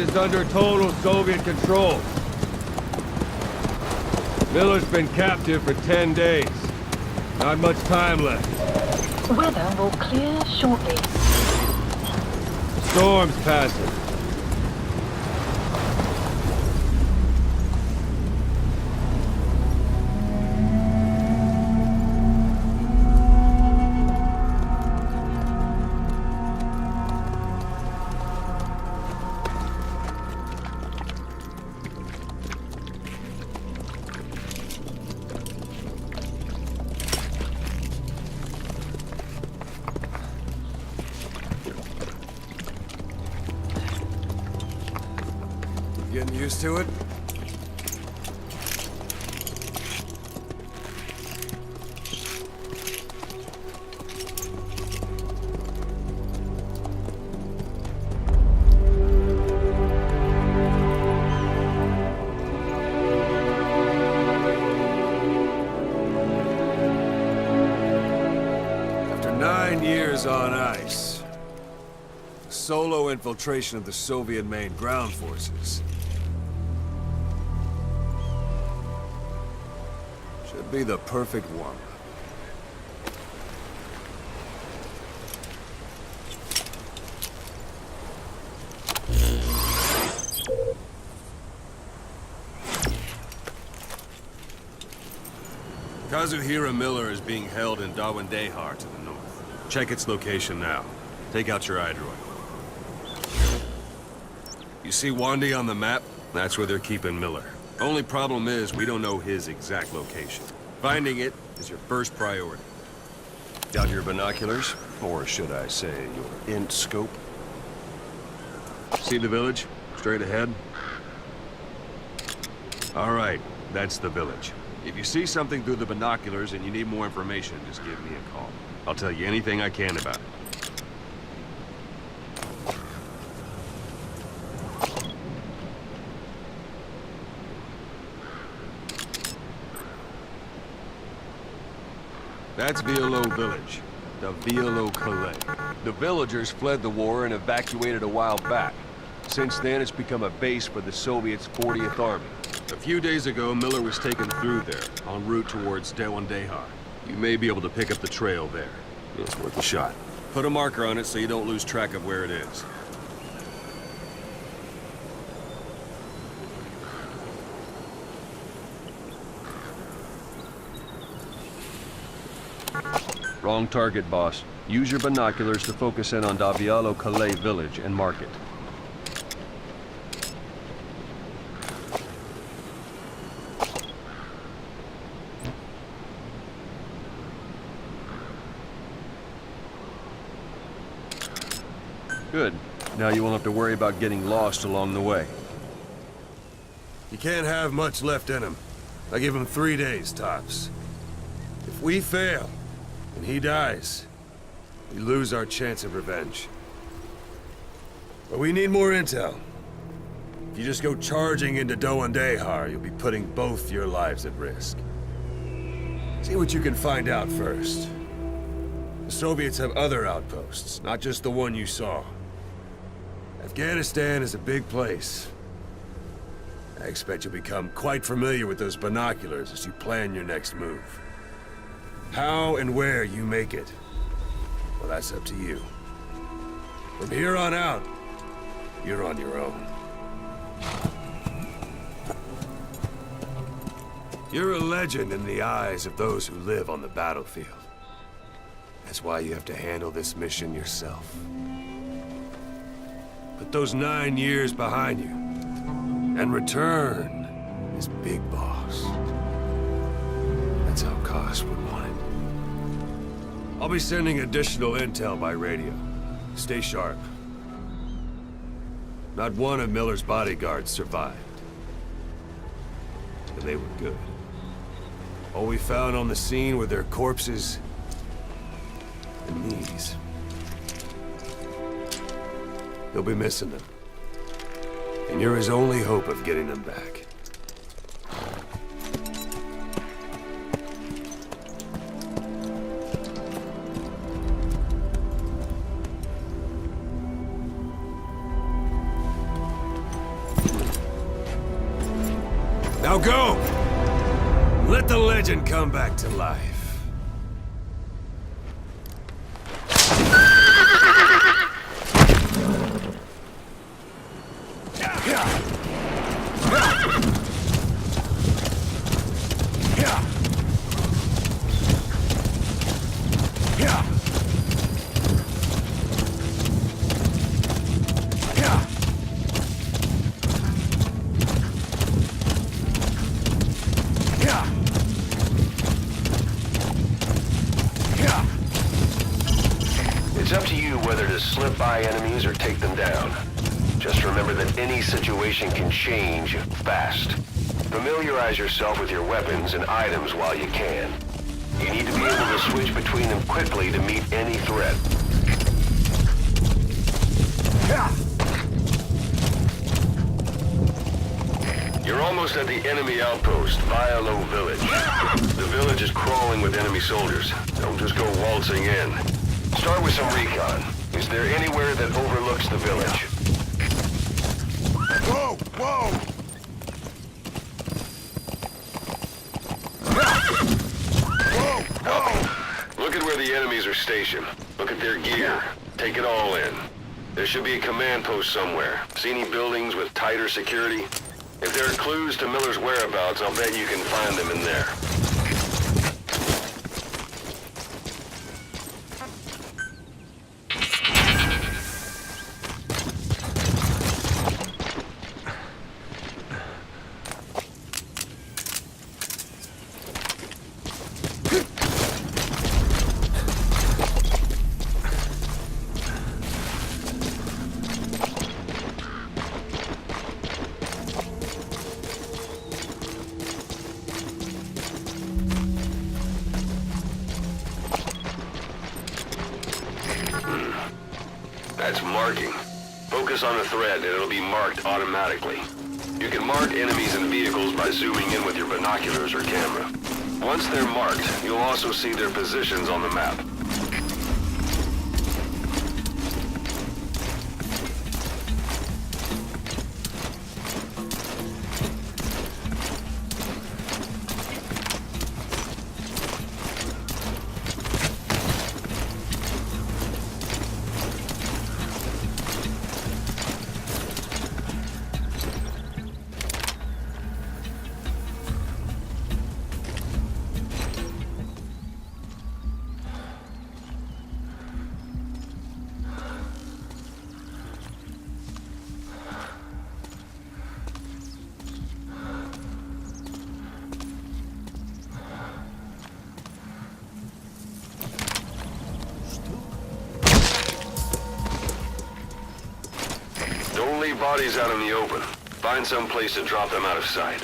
is under total Soviet control. Miller's been captive for 10 days. Not much time left. Weather will clear shortly. Storm's passing. Getting used to it? After 9 years on ice, solo infiltration of the Soviet main ground forces. Should be the perfect one. Kazuhira Miller is being held in Dawandehar to the north. Check its location now. Take out your iDroid. You see Wandi on the map? That's where they're keeping Miller. Only problem is, we don't know his exact location. Finding it is your first priority. Got your binoculars? Or should I say, your int scope? See the village? Straight ahead? All right, that's the village. If you see something through the binoculars and you need more information, just give me a call. I'll tell you anything I can about it. That's Violo Village, the Violo Calais. The villagers fled the war and evacuated a while back. Since then, it's become a base for the Soviets' 40th Army. A few days ago, Miller was taken through there, en route towards Dawandehar. You may be able to pick up the trail there. It's worth a shot. Put a marker on it so you don't lose track of where it is. Wrong target, boss. Use your binoculars to focus in on Violo Calais village and mark it. Good. Now you won't have to worry about getting lost along the way. You can't have much left in him. I give him 3 days, tops. If we fail, and he dies, we lose our chance of revenge. But we need more intel. If you just go charging into Dawandehar, you'll be putting both your lives at risk. See what you can find out first. The Soviets have other outposts, not just the one you saw. Afghanistan is a big place. I expect you'll become quite familiar with those binoculars as you plan your next move. How and where you make it, well, that's up to you. From here on out, you're on your own. You're a legend in the eyes of those who live on the battlefield. That's why you have to handle this mission yourself. Put those 9 years behind you, and return as Big Boss. That's how Koss would want it. I'll be sending additional intel by radio. Stay sharp. Not one of Miller's bodyguards survived. And they were good. All we found on the scene were their corpses and knees. You'll be missing them. And you're his only hope of getting them back. go! Let the legend come back to life. It's up to you whether to slip by enemies or take them down. Just remember that any situation can change fast. Familiarize yourself with your weapons and items while you can. You need to be able to switch between them quickly to meet any threat. You're almost at the enemy outpost, Vialo Village. The village is crawling with enemy soldiers. Don't just go waltzing in. Start with some recon. Is there anywhere that overlooks the village? Whoa! Whoa! Whoa! Look at where the enemies are stationed. Look at their gear. Take it all in. There should be a command post somewhere. See any buildings with tighter security? If there are clues to Miller's whereabouts, I'll bet you can find them in there. That's marking. Focus on a thread and it'll be marked automatically. You can mark enemies and vehicles by zooming in with your binoculars or camera. Once they're marked, you'll also see their positions on the map. Don't leave bodies out in the open. Find some place to drop them out of sight.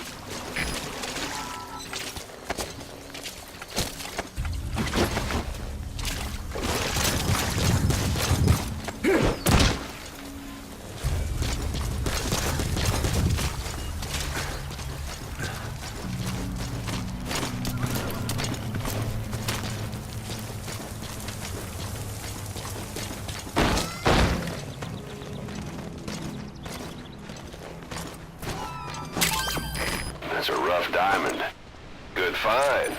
That's a rough diamond. Good find.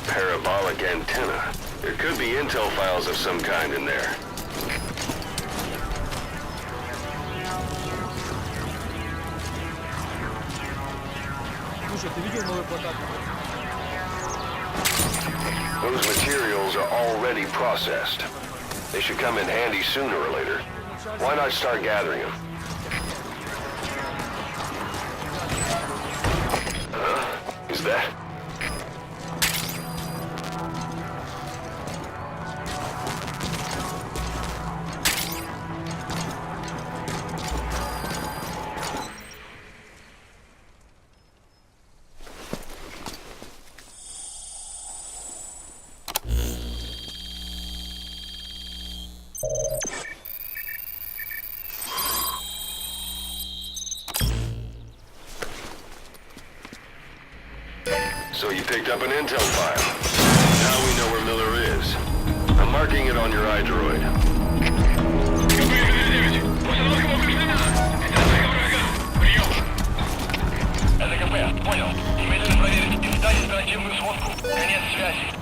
Parabolic antenna. There could be intel files of some kind in there. Слушай, ты видел новый плакат? Those materials are already processed. They should come in handy sooner or later. Why not start gathering them? Huh? Is that? So you picked up an intel file. Now we know where Miller is. I'm marking it on your iDroid. РКП, понял. Немедленно проверить детали оперативную сводку. Конец связи.